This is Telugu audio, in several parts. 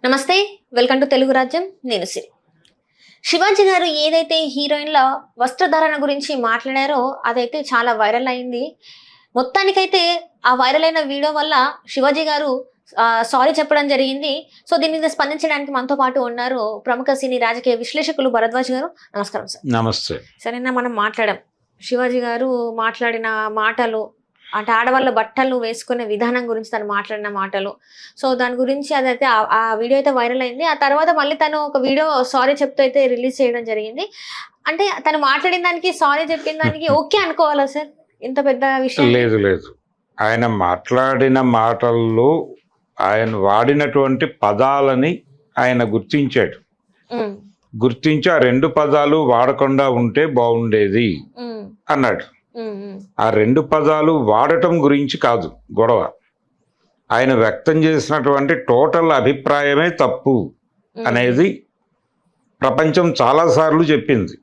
నమస్తే, వెల్కమ్ టు తెలుగు రాజ్యం. నేను సిరి. శివాజీ గారు ఏదైతే హీరోయిన్ల వస్త్రధారణ గురించి మాట్లాడారో అదైతే చాలా వైరల్ అయింది. మొత్తానికైతే ఆ వైరల్ అయిన వీడియో వల్ల శివాజీ గారు సారీ చెప్పడం జరిగింది. సో దీని మీద స్పందించడానికి మనతో పాటు ఉన్నారు ప్రముఖ సినీ రాజకీయ విశ్లేషకులు భరద్వాజ్ గారు. నమస్కారం సార్. నమస్తే. సరే, నిన్న మనం మాట్లాడాం శివాజీ గారు మాట్లాడిన మాటలు, అంటే ఆడవాళ్ళ బట్టలు వేసుకునే విధానం గురించి తను మాట్లాడిన మాటలు. సో దాని గురించి అదైతే ఆ వీడియో అయితే వైరల్ అయింది. ఆ తర్వాత మళ్ళీ తను ఒక వీడియో సారీ చెప్తూ అయితే రిలీజ్ చేయడం జరిగింది. అంటే తను మాట్లాడిన దానికి సారీ చెప్పిన దానికి ఓకే అనుకోవాలా సార్? ఇంత పెద్ద విషయం లేదు లేదు, ఆయన మాట్లాడిన మాటల్లో ఆయన వాడినటువంటి పదాలని ఆయన గుర్తించాడు. గుర్తించి ఆ రెండు పదాలు వాడకుండా ఉంటే బాగుండేది అన్నాడు. ఆ రెండు పదాలు వాడటం గురించి కాదు గొడవ. ఆయన వ్యక్తం చేసినటువంటి టోటల్ అభిప్రాయమే తప్పు అనేది ప్రపంచం చాలాసార్లు చెప్పింది.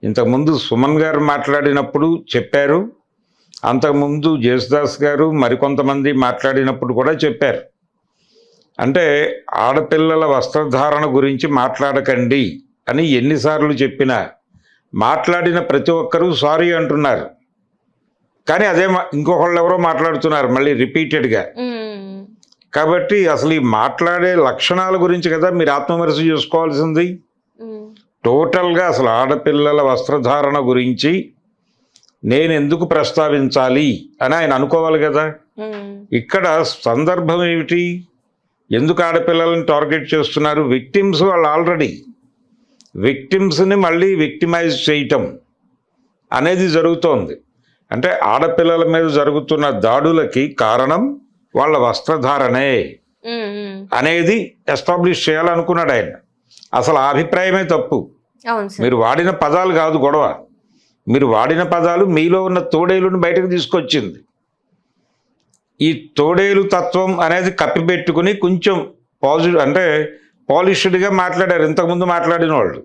ఇంతకుముందు సుమన్ గారు మాట్లాడినప్పుడు చెప్పారు, అంతకుముందు జేసుదాస్ గారు మరికొంతమంది మాట్లాడినప్పుడు కూడా చెప్పారు. అంటే ఆడపిల్లల వస్త్రధారణ గురించి మాట్లాడకండి అని ఎన్నిసార్లు చెప్పినా మాట్లాడిన ప్రతి ఒక్కరూ సారీ అంటున్నారు. కానీ అదే ఇంకొకళ్ళు ఎవరో మాట్లాడుతున్నారు మళ్ళీ రిపీటెడ్గా. కాబట్టి అసలు ఈ మాట్లాడే లక్షణాల గురించి కదా మీరు ఆత్మవిమర్శ చేసుకోవాల్సింది. టోటల్గా అసలు ఆడపిల్లల వస్త్రధారణ గురించి నేను ఎందుకు ప్రస్తావించాలి అని ఆయన అనుకోవాలి కదా. ఇక్కడ సందర్భం ఏమిటి? ఎందుకు ఆడపిల్లలను టార్గెట్ చేస్తున్నారు? విక్టిమ్స్ వాళ్ళు ఆల్రెడీ విక్టిమ్స్ని మళ్ళీ విక్టిమైజ్ చేయటం అనేది జరుగుతోంది. అంటే ఆడపిల్లల మీద జరుగుతున్న దాడులకి కారణం వాళ్ళ వస్త్రధారణే అనేది ఎస్టాబ్లిష్ చేయాలనుకున్నాడు ఆయన. అసలు ఆ అభిప్రాయమే తప్పు. మీరు వాడిన పదాలు కాదు గొడవ, మీరు వాడిన పదాలు మీలో ఉన్న తోడేలుని బయటకు తీసుకొచ్చింది. ఈ తోడేలు తత్వం అనేది కప్పిపెట్టుకుని కొంచెం పాజిటివ్ అంటే పాలిష్డ్గా మాట్లాడారు ఇంతకుముందు మాట్లాడిన వాళ్ళు.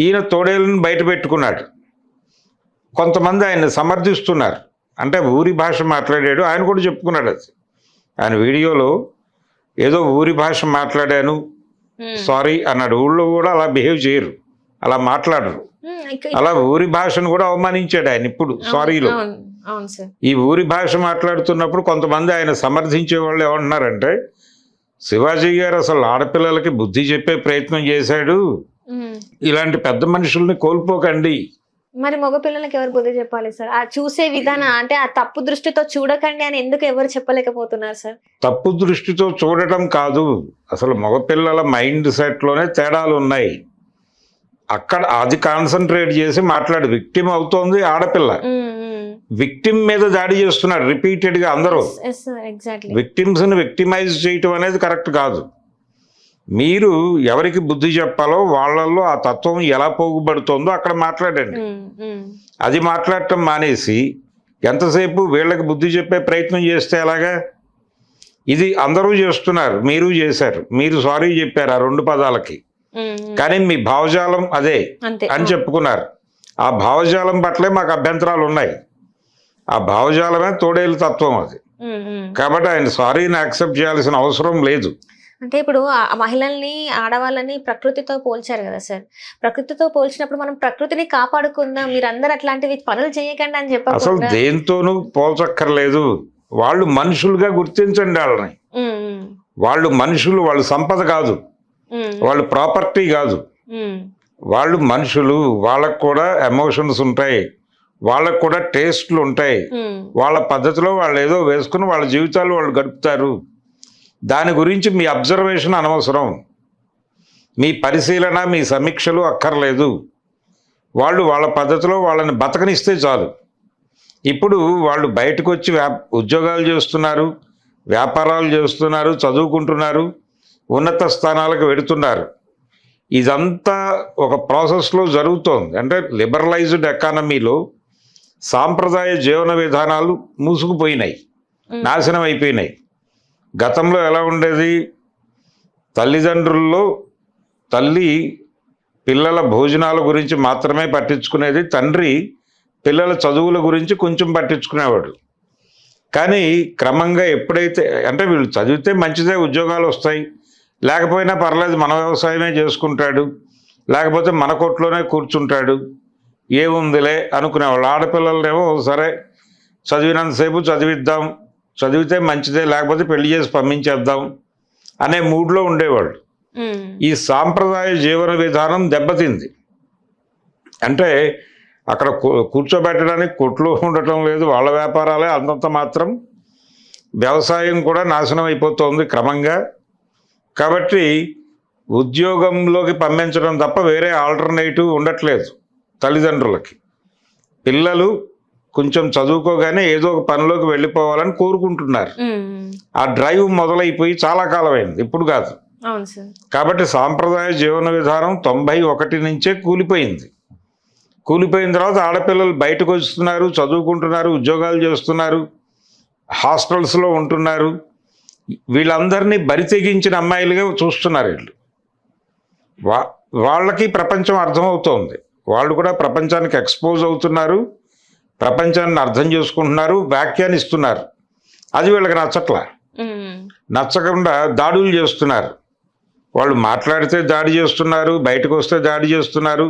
ఈయన తోడేలను బయట పెట్టుకున్నాడు. కొంతమంది ఆయన సమర్థిస్తున్నారు. అంటే ఊరి భాష మాట్లాడాడు, ఆయన కూడా చెప్పుకున్నాడు. అది ఆయన వీడియోలో ఏదో ఊరి భాష మాట్లాడాను సారీ అన్నాడు. ఊళ్ళో కూడా అలా బిహేవ్ చేయరు, అలా మాట్లాడరు. అలా ఊరి భాషను కూడా అవమానించాడు ఆయన ఇప్పుడు సారీలో. ఈ ఊరి భాష మాట్లాడుతున్నప్పుడు కొంతమంది ఆయన సమర్థించే వాళ్ళు ఏమంటున్నారంటే, శివాజీ గారు అసలు ఆడపిల్లలకి బుద్ధి చెప్పే ప్రయత్నం చేశాడు, ఇలాంటి పెద్ద మనుషుల్ని కోల్పోకండి. మరి మగపిల్లలకి ఎవరు బుద్ధి చెప్పాలి సార్? ఆ చూసే విధానం అంటే ఆ తప్పు దృష్టితో చూడకండి అని ఎందుకు ఎవరు చెప్పలేకపోతున్నారు సార్? తప్పు దృష్టితో చూడటం కాదు, అసలు మగపిల్లల మైండ్ సెట్లోనే తేడాలు ఉన్నాయి. అక్కడ అది కాన్సన్ట్రేట్ చేసి మాట్లాడు. విక్టిమ్ అవుతోంది ఆడపిల్ల, విక్టిమ్ మీద దాడి చేస్తున్నారు రిపీటెడ్గా అందరూ. విక్టిమ్స్ని విక్టిమైజ్ చేయటం అనేది కరెక్ట్ కాదు. మీరు ఎవరికి బుద్ధి చెప్పాలో వాళ్ళల్లో ఆ తత్వం ఎలా పోగుబడుతోందో అక్కడ మాట్లాడండి. అది మాట్లాడటం మానేసి ఎంతసేపు వీళ్ళకి బుద్ధి చెప్పే ప్రయత్నం చేస్తే ఎలాగా? ఇది అందరూ చేస్తున్నారు, మీరు చేశారు. మీరు సారీ చెప్పారు ఆ రెండు పదాలకి, కానీ మీ భావజాలం అదే అని చెప్పుకున్నారు. ఆ భావజాలం పట్లే మాకు అభ్యంతరాలు ఉన్నాయి. ఆ భావజాలమే తోడేలు తత్వం అది. కాబట్టి ఆయన సారీని యాక్సెప్ట్ చేయాల్సిన అవసరం లేదు. అంటే ఇప్పుడు మహిళల్ని ఆడవాళ్ళని ప్రకృతితో పోల్చారు కదా సార్. ప్రకృతితో పోల్చినప్పుడు మనం ప్రకృతిని కాపాడుకుందాం, మీరు అందరు అట్లాంటివి పనులు చేయకండి అని చెప్పి అసలు దేంతోనూ పోల్చక్కర్లేదు. వాళ్ళు మనుషులుగా గుర్తించండి వాళ్ళని. వాళ్ళు మనుషులు, వాళ్ళు సంపద కాదు, వాళ్ళు ప్రాపర్టీ కాదు. వాళ్ళు మనుషులు, వాళ్ళకు కూడా ఎమోషన్స్ ఉంటాయి, వాళ్ళకు కూడా టేస్ట్లు ఉంటాయి. వాళ్ళ పద్ధతిలో వాళ్ళు ఏదో వేసుకుని వాళ్ళ జీవితాలు వాళ్ళు గడుపుతారు. దాని గురించి మీ అబ్జర్వేషన్ అనవసరం, మీ పరిశీలన, మీ సమీక్షలు అక్కర్లేదు. వాళ్ళు వాళ్ళ పద్ధతిలో వాళ్ళని బతకనిస్తే చాలు. ఇప్పుడు వాళ్ళు బయటకు వచ్చి ఉద్యోగాలు చేస్తున్నారు, వ్యాపారాలు చేస్తున్నారు, చదువుకుంటున్నారు, ఉన్నత స్థానాలకు వెడుతున్నారు. ఇదంతా ఒక ప్రాసెస్లో జరుగుతోంది. అంటే లిబరలైజ్డ్ ఎకానమీలో సాంప్రదాయ జీవన విధానాలు మూసుకుపోయినాయి, నాశనం అయిపోయినాయి. గతంలో ఎలా ఉండేది? తల్లిదండ్రుల్లో తల్లి పిల్లల భోజనాల గురించి మాత్రమే పట్టించుకునేది, తండ్రి పిల్లల చదువుల గురించి కొంచెం పట్టించుకునేవాడు. కానీ క్రమంగా ఎప్పుడైతే అంటే వీళ్ళు చదివితే మంచిదే, ఉద్యోగాలు వస్తాయి, లేకపోయినా పర్లేదు మన వ్యవసాయమే చేసుకుంటాడు, లేకపోతే మన కొట్లోనే కూర్చుంటాడు, ఏముందిలే అనుకునేవాళ్ళు. ఆడపిల్లలనేమో సరే చదివినంతసేపు చదివిద్దాం, చదివితే మంచిదే, లేకపోతే పెళ్లి చేసి పంపించేద్దాం అనే మూడ్లో ఉండేవాళ్ళు. ఈ సాంప్రదాయ జీవన విధానం దెబ్బతింది. అంటే అక్కడ కూర్చోబెట్టడానికి కొట్లు ఉండటం లేదు, వాళ్ళ వ్యాపారాలే అంతంత మాత్రం, వ్యవసాయం కూడా నాశనం అయిపోతుంది క్రమంగా. కాబట్టి ఉద్యోగంలోకి పంపించడం తప్ప వేరే ఆల్టర్నేటివ్ ఉండట్లేదు తల్లిదండ్రులకి. పిల్లలు కొంచెం చదువుకోగానే ఏదో ఒక పనిలోకి వెళ్ళిపోవాలని కోరుకుంటున్నారు. ఆ డ్రైవ్ మొదలైపోయి చాలా కాలం అయింది, ఇప్పుడు కాదు. కాబట్టి సాంప్రదాయ జీవన విధానం 91 నుంచే కూలిపోయింది. కూలిపోయిన తర్వాత ఆడపిల్లలు బయటకు వస్తున్నారు, చదువుకుంటున్నారు, ఉద్యోగాలు చేస్తున్నారు, హాస్టల్స్లో ఉంటున్నారు. వీళ్ళందరినీ బరి తెగించిన అమ్మాయిలుగా చూస్తున్నారు వీళ్ళు. వాళ్ళకి ప్రపంచం అర్థమవుతోంది, వాళ్ళు కూడా ప్రపంచానికి ఎక్స్పోజ్ అవుతున్నారు, ప్రపంచాన్ని అర్థం చేసుకుంటున్నారు, వ్యాఖ్యానిస్తున్నారు. అది వీళ్ళకి నచ్చకుండా దాడులు చేస్తున్నారు. వాళ్ళు మాట్లాడితే దాడి చేస్తున్నారు, బయటకు వస్తే దాడి చేస్తున్నారు.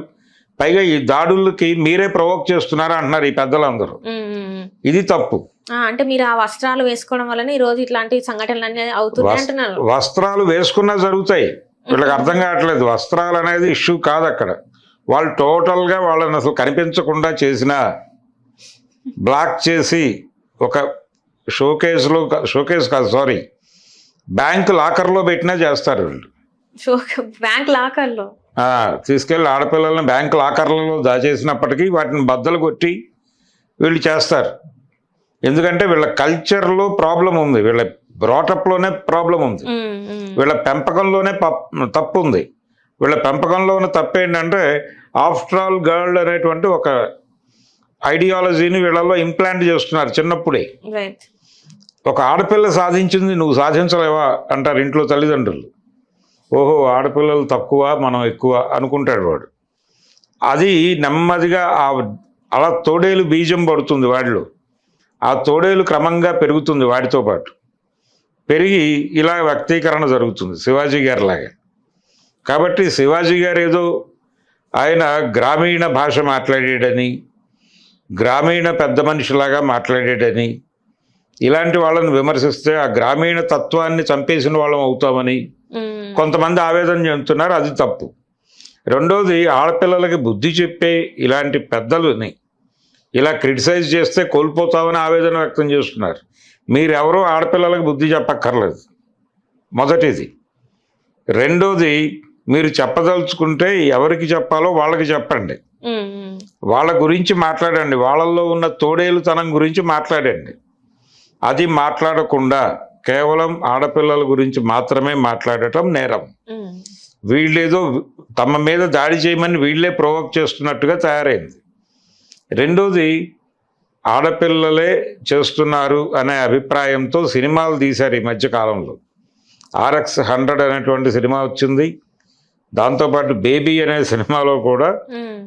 పైగా ఈ దాడులకి మీరే ప్రొవోక్ చేస్తున్నారు అంటున్నారు ఈ పెద్దలందరూ. ఇది తప్పు. అంటే మీరు ఆ వస్త్రాలు వేసుకోవడం వల్ల ఈ రోజు ఇట్లాంటి సంఘటనలు అవుతున్నాయి అంటున్నారు. వస్త్రాలు వేసుకున్నా జరుగుతాయి, వీళ్ళకి అర్థం కావట్లేదు. వస్త్రాలు అనేది ఇష్యూ కాదు అక్కడ. వాళ్ళు టోటల్గా వాళ్ళని అసలు కనిపించకుండా చేసినా, బ్లాక్ చేసి ఒక షోకేస్ కాదు సారీ బ్యాంక్ లాకర్లో పెట్టినా చేస్తారు వీళ్ళు. బ్యాంక్ లాకర్లో తీసుకెళ్ళి ఆడపిల్లల్ని బ్యాంక్ లాకర్లలో దాచేసినప్పటికీ వాటిని బద్దలు కొట్టి వీళ్ళు చేస్తారు. ఎందుకంటే వీళ్ళ కల్చర్లో ప్రాబ్లం ఉంది, వీళ్ళ బ్రాటప్లోనే ప్రాబ్లం ఉంది, వీళ్ళ పెంపకంలోనే తప్పు ఉంది. వీళ్ళ పెంపకంలో ఉన్న తప్పు ఏంటంటే ఆఫ్టర్ ఆల్ గర్ల్ అనేటువంటి ఒక ఐడియాలజీని వీళ్ళలో ఇంప్లాంట్ చేస్తున్నారు చిన్నప్పుడే. ఒక ఆడపిల్ల సాధించింది నువ్వు సాధించలేవా అంటారు ఇంట్లో తల్లిదండ్రులు. ఓహో ఆడపిల్లలు తక్కువ మనం ఎక్కువ అనుకుంటాడు వాడు. అది నెమ్మదిగా అలా తోడేలు బీజం పడుతుంది వాడిలో. ఆ తోడేలు క్రమంగా పెరుగుతుంది వాడితో పాటు, పెరిగి ఇలా వ్యక్తీకరణ జరుగుతుంది శివాజీ గారి లాగా. కాబట్టి శివాజీ గారు ఏదో ఆయన గ్రామీణ భాష మాట్లాడేడని, గ్రామీణ పెద్ద మనిషిలాగా మాట్లాడేడని, ఇలాంటి వాళ్ళని విమర్శిస్తే ఆ గ్రామీణ తత్వాన్ని చంపేసిన వాళ్ళం అవుతామని కొంతమంది ఆవేదన చెందుతున్నారు. అది తప్పు. రెండోది, ఆడపిల్లలకి బుద్ధి చెప్పే ఇలాంటి పెద్దలని ఇలా క్రిటిసైజ్ చేస్తే కోల్పోతామని ఆవేదన వ్యక్తం చేస్తున్నారు. మీరెవరో ఆడపిల్లలకు బుద్ధి చెప్పక్కర్లేదు, మొదటిది. రెండోది, మీరు చెప్పదలుచుకుంటే ఎవరికి చెప్పాలో వాళ్ళకి చెప్పండి, వాళ్ళ గురించి మాట్లాడండి, వాళ్ళల్లో ఉన్న తోడేలుతనం గురించి మాట్లాడండి. అది మాట్లాడకుండా కేవలం ఆడపిల్లల గురించి మాత్రమే మాట్లాడటం నేరం. వీళ్ళేదో తమ మీద దాడి చేయమని వీళ్ళే ప్రొవోక్ చేస్తున్నట్టుగా తయారైంది. రెండోది, ఆడపిల్లలే చేస్తున్నారు అనే అభిప్రాయంతో సినిమాలు తీశారు ఈ మధ్యకాలంలో. RX 100 అనేటువంటి సినిమా వచ్చింది, దాంతోపాటు బేబీ అనే సినిమాలో కూడా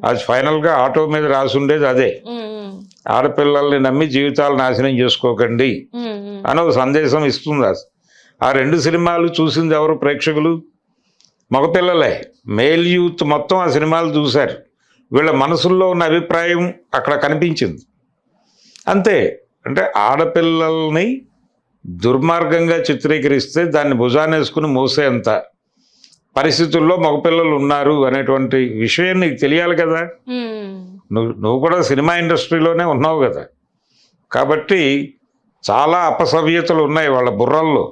అది ఫైనల్గా ఆటో మీద రాసి ఉండేది అదే, ఆడపిల్లల్ని నమ్మి జీవితాలు నాశనం చేసుకోకండి అని ఒక సందేశం ఇస్తుంది. ఆ రెండు సినిమాలు చూసింది ఎవరు ప్రేక్షకులు? మగపిల్లలే, మేల్ యూత్ మొత్తం ఆ సినిమాలు చూశారు. వీళ్ళ మనసుల్లో ఉన్న అభిప్రాయం అక్కడ కనిపించింది అంతే. అంటే ఆడపిల్లల్ని దుర్మార్గంగా చిత్రీకరిస్తే దాన్ని భుజానేసుకుని మోసేంత పరిస్థితుల్లో మగపిల్లలు ఉన్నారు అనేటువంటి విషయం నీకు తెలియాలి కదా. నువ్వు కూడా సినిమా ఇండస్ట్రీలోనే ఉన్నావు కదా. కాబట్టి చాలా అపసవ్యతలు ఉన్నాయి వాళ్ళ బుర్రల్లో.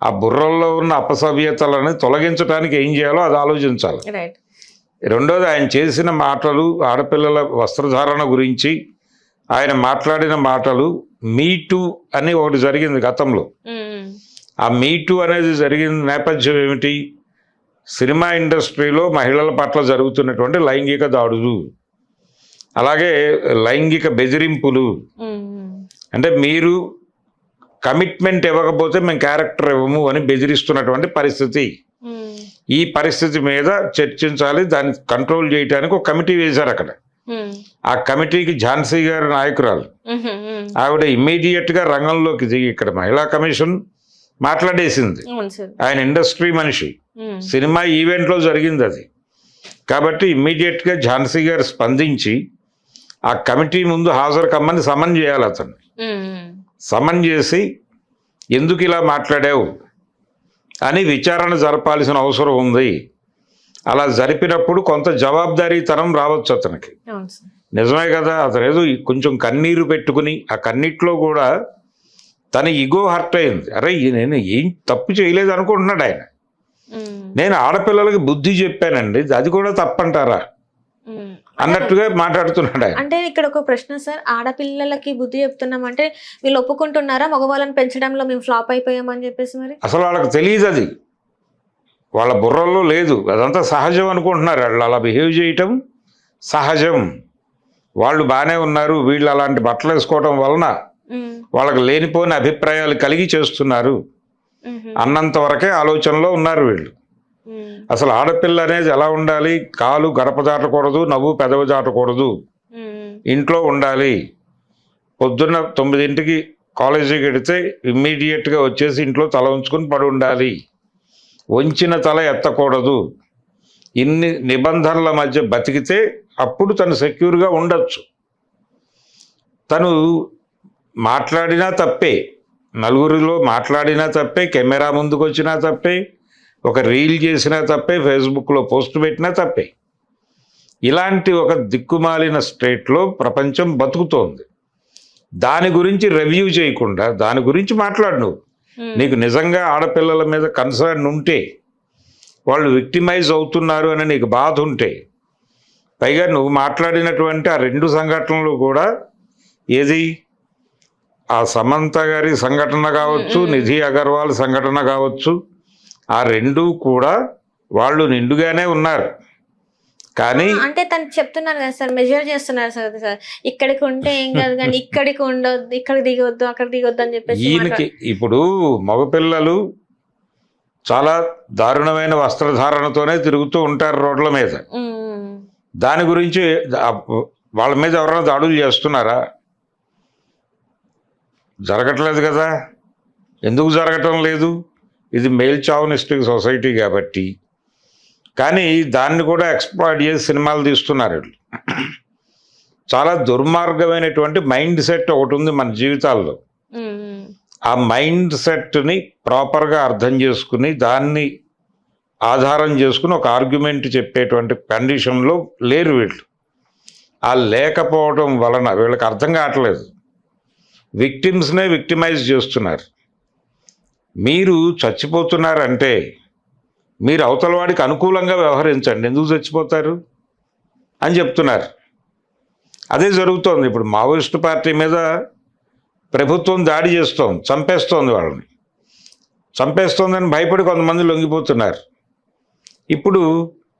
ఆ బుర్రల్లో ఉన్న అపసవ్యతలను తొలగించడానికి ఏం చేయాలో అది ఆలోచించాలి. రెండోది, ఆయన చేసిన మాటలు, ఆడపిల్లల వస్త్రధారణ గురించి ఆయన మాట్లాడిన మాటలు, మీటూ అని ఒకటి జరిగింది గతంలో. ఆ మీటూ అనేది జరిగిన నేపథ్యం ఏమిటి? సినిమా ఇండస్ట్రీలో మహిళల పట్ల జరుగుతున్నటువంటి లైంగిక దాడులు, అలాగే లైంగిక బెదిరింపులు. అంటే మీరు కమిట్మెంట్ ఇవ్వకపోతే మేము క్యారెక్టర్ ఇవ్వము అని బెదిరిస్తున్నటువంటి పరిస్థితి. ఈ పరిస్థితి మీద చర్చించాలి, దాన్ని కంట్రోల్ చేయడానికి ఒక కమిటీ వేశారు అక్కడ. ఆ కమిటీకి ఝాన్సీ గారి నాయకురాలు. ఆవిడ ఇమ్మీడియట్గా రంగంలోకి దిగి ఇక్కడ మహిళా కమిషన్, మాట్లాడేసింది. అవును సార్. ఆయన ఇండస్ట్రీ మనిషి, సినిమా ఈవెంట్లో జరిగింది అది. కాబట్టి ఇమ్మీడియట్గా ఝాన్సీ గారు స్పందించి ఆ కమిటీ ముందు హాజరు కమ్మని సమన్ చేయాలి. అతను సమన్ చేసి ఎందుకు ఇలా మాట్లాడావు అని విచారణ జరపాల్సిన అవసరం ఉంది. అలా జరిపినప్పుడు కొంత జవాబుదారీతనం రావచ్చు అతనికి. నిజమే కదా, అతను ఏదో కొంచెం కన్నీరు పెట్టుకుని ఆ కన్నీటిలో కూడా తన ఈగో హర్ట్ అయింది. అరే నేను ఏం తప్పు చేయలేదు అనుకుంటున్నాడు ఆయన. నేను ఆడపిల్లలకి బుద్ధి చెప్పానండి, అది కూడా తప్పంటారా అన్నట్టుగా మాట్లాడుతున్నాడు ఆయన. అంటే ఇక్కడ ఒక ప్రశ్న సార్, ఆడపిల్లలకి బుద్ధి చెప్తున్నాం అంటే వీళ్ళు ఒప్పుకుంటున్నారా మగవాళ్ళని పెంచడంలో మేము ఫ్లాప్ అయిపోయామని చెప్పేసి? మరి అసలు వాళ్ళకి తెలియదు, అది వాళ్ళ బుర్రల్లో లేదు, అదంతా సహజం అనుకుంటున్నారు. వాళ్ళు అలా బిహేవ్ చేయటం సహజం, వాళ్ళు బాగానే ఉన్నారు, వీళ్ళు అలాంటి బట్టలు వేసుకోవటం వలన వాళ్ళకి లేనిపోయిన అభిప్రాయాలు కలిగి చేస్తున్నారు అన్నంత వరకే ఆలోచనలో ఉన్నారు వీళ్ళు. అసలు ఆడపిల్ల అనేది ఎలా ఉండాలి? కాలు గడప దాటకూడదు, నవ్వు పెదవి దాటకూడదు, ఇంట్లో ఉండాలి. పొద్దున్న 9ంటికి కాలేజీకి వెడితే ఇమ్మీడియట్గా వచ్చేసి ఇంట్లో తల ఉంచుకొని పడి ఉండాలి, వంచిన తల ఎత్తకూడదు. ఇన్ని నిబంధనల మధ్య బతికితే అప్పుడు తను సెక్యూర్గా ఉండొచ్చు. తను మాట్లాడినా తప్పే, నలుగురిలో మాట్లాడినా తప్పే, కెమెరా ముందుకు వచ్చినా తప్పే, ఒక రీల్ చేసినా తప్పే, ఫేస్బుక్లో పోస్ట్ పెట్టినా తప్పే. ఇలాంటి ఒక దిక్కుమాలిన స్టేట్లో ప్రపంచం బతుకుతోంది. దాని గురించి రివ్యూ చేయకుండా దాని గురించి మాట్లాడు. నువ్వు నీకు నిజంగా ఆడపిల్లల మీద కన్సర్న్ ఉంటే, వాళ్ళు విక్టిమైజ్ అవుతున్నారు అని నీకు బాధ ఉంటే, పైగా నువ్వు మాట్లాడినటువంటి ఆ 2 సంఘటనలు కూడా ఏది ఆ సమంత గారి సంఘటన కావచ్చు, నిధి అగర్వాల్ సంఘటన కావచ్చు, ఆ 2 కూడా వాళ్ళు నిండుగానే ఉన్నారు. కానీ అంటే తను చెప్తున్నారు కదా సార్, మెజర్ చేస్తున్నారు సార్, ఇక్కడికి ఉంటే ఏం కాదు కానీ ఇక్కడికి ఉండొద్దు, ఇక్కడ దిగొద్దు, అక్కడ దిగొద్దు అని చెప్పేసి. ఈయనకి ఇప్పుడు మగపిల్లలు చాలా దారుణమైన వస్త్రధారణతోనే తిరుగుతూ ఉంటారు రోడ్ల మీద. దాని గురించి వాళ్ళ మీద ఎవరైనా దాడులు చేస్తున్నారా? జరగట్లేదు కదా. ఎందుకు జరగటం లేదు? ఇది మేల్ చావనిస్టిక్ సొసైటీ కాబట్టి. కానీ దాన్ని కూడా ఎక్స్‌ప్లాయిట్ చేసి సినిమాలు తీస్తున్నారు. చాలా దుర్మార్గమైనటువంటి మైండ్ సెట్ ఒకటి ఉంది మన జీవితాల్లో. ఆ మైండ్ సెట్ని ప్రాపర్గా అర్థం చేసుకుని దాన్ని ఆధారం చేసుకుని ఒక ఆర్గ్యుమెంట్ చెప్పేటువంటి కండిషన్లో లేరు వీళ్ళు. ఆ లేకపోవడం వలన వీళ్ళకి అర్థం కావట్లేదు, విక్టిమ్స్నే విక్టిమైజ్ చేస్తున్నారు. మీరు చచ్చిపోతున్నారంటే మీరు అవతల వాడికి అనుకూలంగా వ్యవహరించండి, ఎందుకు చచ్చిపోతారు అని చెప్తున్నారు. అదే జరుగుతోంది ఇప్పుడు. మావోయిస్టు పార్టీ మీద ప్రభుత్వం దాడి చేస్తోంది, చంపేస్తోంది, వాళ్ళని చంపేస్తోందని భయపడి కొంతమంది లొంగిపోతున్నారు. ఇప్పుడు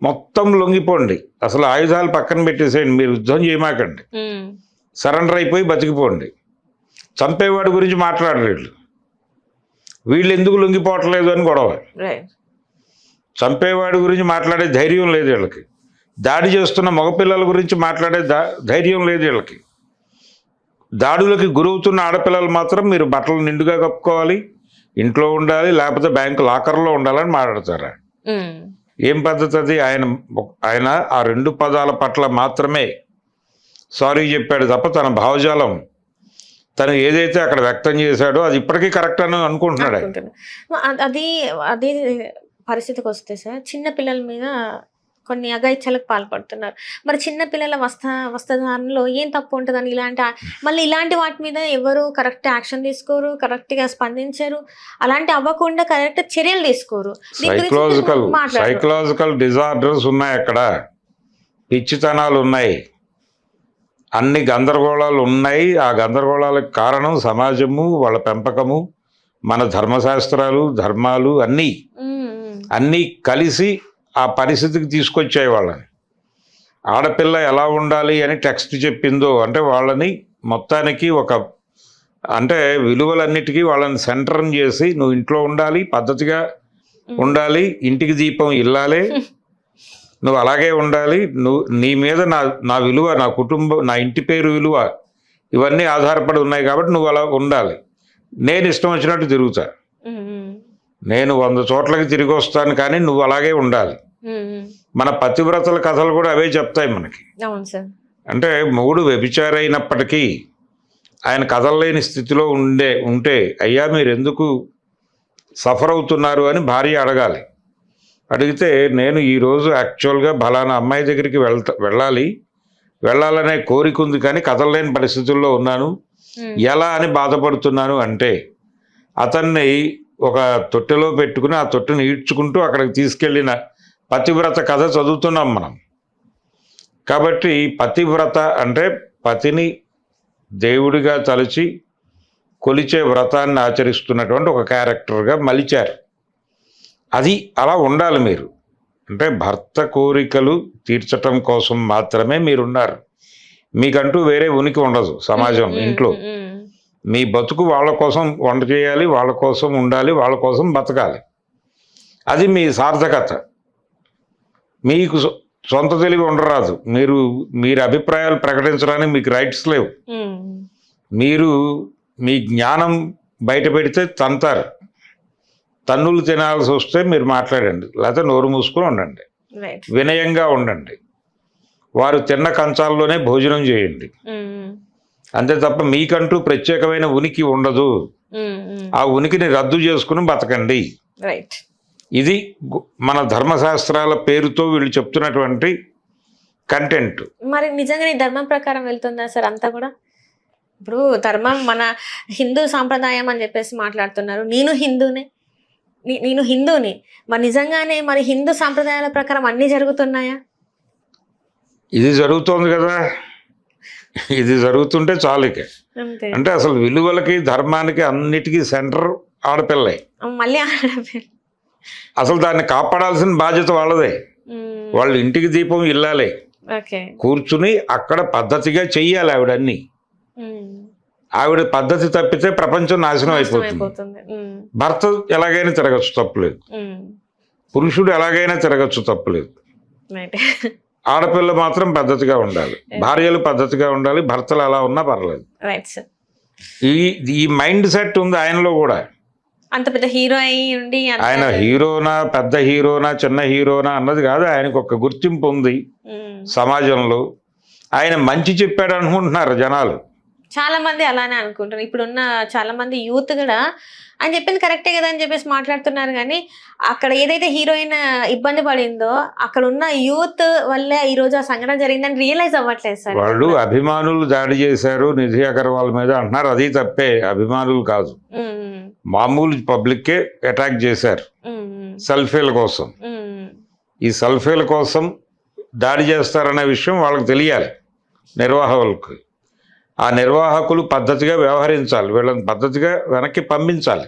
మొత్తం లొంగిపోండి, అసలు ఆయుధాలు పక్కన పెట్టేసేయండి, మీరు యుద్ధం చేయమాకండి, సరెండర్ అయిపోయి బతికిపోండి. చంపేవాడి గురించి మాట్లాడరు వీళ్ళు ఎందుకు లొంగిపోవట్లేదు అని గొడవ. చంపేవాడి గురించి మాట్లాడే ధైర్యం లేదు వీళ్ళకి, దాడి చేస్తున్న మగపిల్లల గురించి మాట్లాడే ధైర్యం లేదు వీళ్ళకి. దాడులకి గురవుతున్న ఆడపిల్లలు మాత్రం మీరు బట్టలు నిండుగా కప్పుకోవాలి, ఇంట్లో ఉండాలి, లేకపోతే బ్యాంకు లాకర్లో ఉండాలని మాట్లాడతారా? ఏం పద్ధతి అది? ఆయన ఆ 2 పదాల పట్ల మాత్రమే సారీ చెప్పాడు తప్ప తన భావజాలం తను ఏదైతే అక్కడ వ్యక్తం చేశాడో అది ఇప్పటికీ కరెక్ట్ అని అనుకుంటున్నాడు. అది అదే పరిస్థితికి వస్తే సార్, చిన్న పిల్లల మీద కొన్ని అఘాయిత్యాలకు పాల్పడుతున్నారు. మరి చిన్న పిల్లల వస్త్రధారణలో ఏం తప్పు ఉంటుందని ఇలాంటి వాటి మీద ఎవరు కరెక్ట్ యాక్షన్ తీసుకోరు, కరెక్ట్గా స్పందించరు, అలాంటి అవ్వకుండా కరెక్ట్ చర్యలు తీసుకోరు. సైకలాజికల్ డిజార్డర్స్ ఉన్నాయి, అక్కడ పిచ్చితనాలు ఉన్నాయి, అన్ని గందరగోళాలు ఉన్నాయి. ఆ గందరగోళాలకు కారణం సమాజము, వాళ్ళ పెంపకము, మన ధర్మశాస్త్రాలు, ధర్మాలు అన్నీ కలిసి ఆ పరిస్థితికి తీసుకొచ్చాయి వాళ్ళని. ఆడపిల్ల ఎలా ఉండాలి అని టెక్స్ట్ చెప్పిందో అంటే వాళ్ళని మొత్తానికి అంటే విలువలన్నిటికీ వాళ్ళని సెంటర్ చేసి నువ్వు ఇంట్లో ఉండాలి, పద్ధతిగా ఉండాలి, ఇంటికి దీపం ఇల్లాలే, నువ్వు అలాగే ఉండాలి, నీ మీద నా విలువ, నా కుటుంబం, నా ఇంటి పేరు విలువ ఇవన్నీ ఆధారపడి ఉన్నాయి కాబట్టి నువ్వు అలా ఉండాలి, నేను ఇష్టం వచ్చినట్టు తిరుగుతా నేను 100 చోట్లకి తిరిగి వస్తాను కానీ నువ్వు అలాగే ఉండాలి. ఉమ్. మన పతివ్రతల కథలు కూడా అవే చెప్తాయి మనకి. అవును సార్. అంటే మొగుడు వ్యభిచారి అయినప్పటికీ ఆయన కదలలేని స్థితిలో ఉంటే అయ్యా మీరు ఎందుకు సఫర్ అవుతున్నారు అని భార్య అడగాలి. అడిగితే నేను ఈరోజు యాక్చువల్గా ఫలానా అమ్మాయి దగ్గరికి వెళ్ళాలనే కోరిక ఉంది కానీ కదలలేని పరిస్థితుల్లో ఉన్నాను, ఎలా అని బాధపడుతున్నాను అంటే అతన్ని ఒక తొట్టెలో పెట్టుకుని ఆ తొట్టెని ఈడ్చుకుంటూ అక్కడికి తీసుకెళ్ళిన పతివ్రత కథ చదువుతున్నాం మనం. కాబట్టి పతివ్రత అంటే పతిని దేవుడిగా తలచి కొలిచే వ్రతాన్ని ఆచరిస్తున్నటువంటి ఒక క్యారెక్టర్గా మలిచారు. అది అలా ఉండాలి మీరు. అంటే భర్త కోరికలు తీర్చటం కోసం మాత్రమే మీరున్నారు. మీకంటూ వేరే ఉనికి ఉండదు సమాజం, ఇంట్లో. మీ బతుకు వాళ్ళ కోసం వంట చేయాలి, వాళ్ళ కోసం ఉండాలి, వాళ్ళ కోసం బతకాలి. అది మీ సార్థకత. మీకు సొంత తెలివి ఉండరాదు. మీరు అభిప్రాయాలు ప్రకటించడానికి మీకు రైట్స్ లేవు. మీరు మీ జ్ఞానం బయట పెడితే తంతారు. తన్నులు తినాల్సి వస్తే మీరు మాట్లాడండి, లేకపోతే నోరు మూసుకొని ఉండండి, వినయంగా ఉండండి. వారు తిన్న కంచాల్లోనే భోజనం చేయండి. అంతే తప్ప మీకంటూ ప్రత్యేకమైన ఉనికి ఉండదు. ఆ ఉనికిని రద్దు చేసుకుని బతకండి. ఇది మన ధర్మశాస్త్రాల పేరుతో వీళ్ళు చెప్తున్నటువంటి కంటెంట్. మరి నిజంగా ధర్మం ప్రకారం వెళ్తుందా సార్ అంతా కూడా? ఇప్పుడు ధర్మం మన హిందూ సాంప్రదాయం అని చెప్పేసి మాట్లాడుతున్నారు. నేను హిందూని. మరి నిజంగానే మరి హిందూ సాంప్రదాయాల ప్రకారం అన్నీ జరుగుతున్నాయా? ఇది జరుగుతోంది కదా. ఇది జరుగుతుంటే చాలుక. అంటే అసలు విలువలకి ధర్మానికి అన్నిటికీ సెంటర్ ఆడపిల్లే. మళ్ళీ ఆడపిల్ల. అసలు దాన్ని కాపాడాల్సిన బాధ్యత వాళ్ళదే. వాళ్ళు ఇంటికి దీపం ఇల్లాలే. కూర్చుని అక్కడ పద్ధతిగా చెయ్యాలి ఆవిడన్నీ. ఆవిడ పద్ధతి తప్పితే ప్రపంచం నాశనం అయిపోతుంది. భర్త ఎలాగైనా తిరగచ్చు, తప్పులేదు. పురుషుడు ఎలాగైనా తిరగచ్చు, తప్పులేదు. ఆడపిల్ల మాత్రం పద్ధతిగా ఉండాలి, భార్యలు పద్ధతిగా ఉండాలి, భర్తలు అలా ఉన్నా పర్లేదు. ఈ మైండ్ సెట్ ఉంది ఆయనలో కూడా. అంత పెద్ద హీరో అయి ఉండి ఆయన హీరోనా, పెద్ద హీరోనా, చిన్న హీరోనా అన్నది కాదు. ఆయనకు ఒక గుర్తింపు ఉంది సమాజంలో. ఆయన మంచి చెప్పాడు అనుకుంటున్నారు జనాలు. చాలా మంది అలానే అనుకుంటారు. ఇప్పుడున్న చాలా మంది యూత్ కూడా అని చెప్పింది కరెక్టే కదా అని చెప్పేసి మాట్లాడుతున్నారు. కానీ అక్కడ ఏదైతే హీరోయిన్ ఇబ్బంది పడిందో అక్కడ ఉన్న యూత్ వల్లే ఈ రోజు ఆ సంఘటన జరిగిందని రియలైజ్ అవ్వట్లేదు సార్. వాళ్ళు అభిమానులు దాడి చేశారు నిధి అగర్వాల్ మీద అంటున్నారు. అది తప్పే, అభిమానులు కాదు, మామూలు పబ్లిక్కే అటాక్ చేశారు సెల్ఫీల కోసం. ఈ సెల్ఫీల కోసం దాడి చేస్తారనే విషయం వాళ్ళకి తెలియాలి నిర్వాహకులకు. ఆ నిర్వాహకులు పద్ధతిగా వ్యవహరించాలి, వీళ్ళని పద్ధతిగా వెనక్కి పంపించాలి.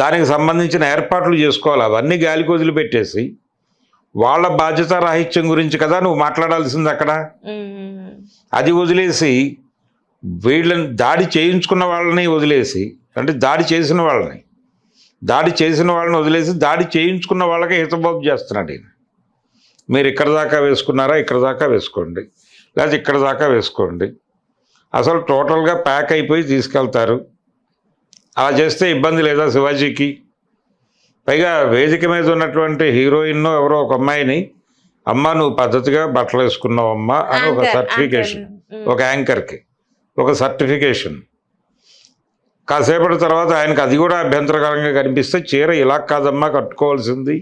దానికి సంబంధించిన ఏర్పాట్లు చేసుకోవాలి. అవన్నీ గాలికి వదిలిపెట్టేసి వాళ్ళ బాధ్యత రాహిత్యం గురించి కదా నువ్వు మాట్లాడాల్సింది అక్కడ. అది వదిలేసి వీళ్ళని దాడి చేయించుకున్న వాళ్ళని వదిలేసి, అంటే దాడి చేసిన వాళ్ళని వదిలేసి దాడి చేయించుకున్న వాళ్ళకే హితబోధ చేస్తున్నాడు ఈయన. మీరు ఇక్కడ దాకా వేసుకున్నారా, ఇక్కడ దాకా వేసుకోండి, లేకపోతే ఇక్కడ దాకా వేసుకోండి. అసలు టోటల్గా ప్యాక్ అయిపోయి తీసుకెళ్తారు. అలా చేస్తే ఇబ్బంది లేదా శివాజీకి? పైగా వేదిక మీద ఉన్నటువంటి హీరోయిన్ ఎవరో ఒక అమ్మాయిని, అమ్మ నువ్వు పద్ధతిగా బట్టలు వేసుకున్నావు అమ్మా అని ఒక సర్టిఫికేషన్, ఒక యాంకర్కి ఒక సర్టిఫికేషన్. కాసేపటి తర్వాత ఆయనకు అది కూడా అభ్యంతరకరంగా కనిపిస్తే, చీర ఇలా కాదమ్మా కట్టుకోవాల్సింది,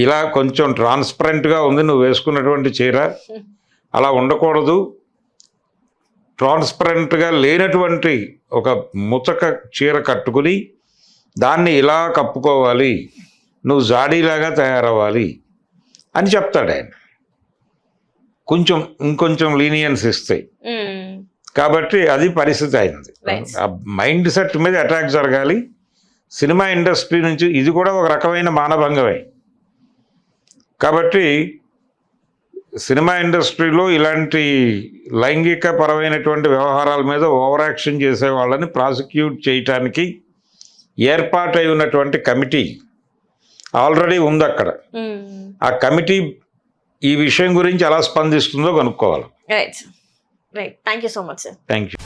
ఇలా కొంచెం ట్రాన్స్పరెంట్గా ఉంది నువ్వు వేసుకున్నటువంటి చీర, అలా ఉండకూడదు, ట్రాన్స్పరెంట్గా లేనటువంటి ఒక ముతక చీర కట్టుకుని దాన్ని ఇలా కప్పుకోవాలి, నువ్వు జాడీలాగా తయారవ్వాలి అని చెప్తాడు ఆయన. ఇంకొంచెం లీనియన్స్ ఇస్తాయి. కాబట్టి అది పరిస్థితి అయినది. ఆ మైండ్ సెట్ మీద అటాక్ జరగాలి. సినిమా ఇండస్ట్రీ నుంచి ఇది కూడా ఒక రకమైన మానభంగమే. కాబట్టి సినిమా ఇండస్ట్రీలో ఇలాంటి లైంగిక పరమైనటువంటి వ్యవహారాల మీద ఓవర్ యాక్షన్ చేసే వాళ్ళని ప్రాసిక్యూట్ చేయటానికి ఏర్పాటై ఉన్నటువంటి కమిటీ ఆల్రెడీ ఉంది అక్కడ. ఆ కమిటీ ఈ విషయం గురించి ఎలా స్పందిస్తుందో కనుక్కోవాలి. Thank you so much sir. Thank you.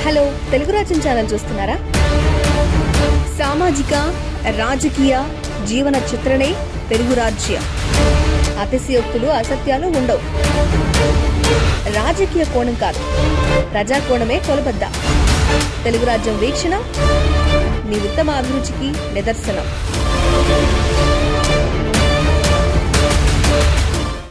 Hello, Telugu రాజ్యం ఛానల్ చూస్తున్నారా? సామాజిక సామాజిక రాజకీయ జీవన చిత్రణే తెలుగు రాజ్యం. అతిశయోక్తులు అసత్యాలు ఉండవు. రాజకీయ కోణం కాదు, ప్రజా కోణమే కొలబద్ద. తెలుగు రాజ్యం వీక్షణ మీ ఉత్తమ అభిరుచికి నిదర్శనం.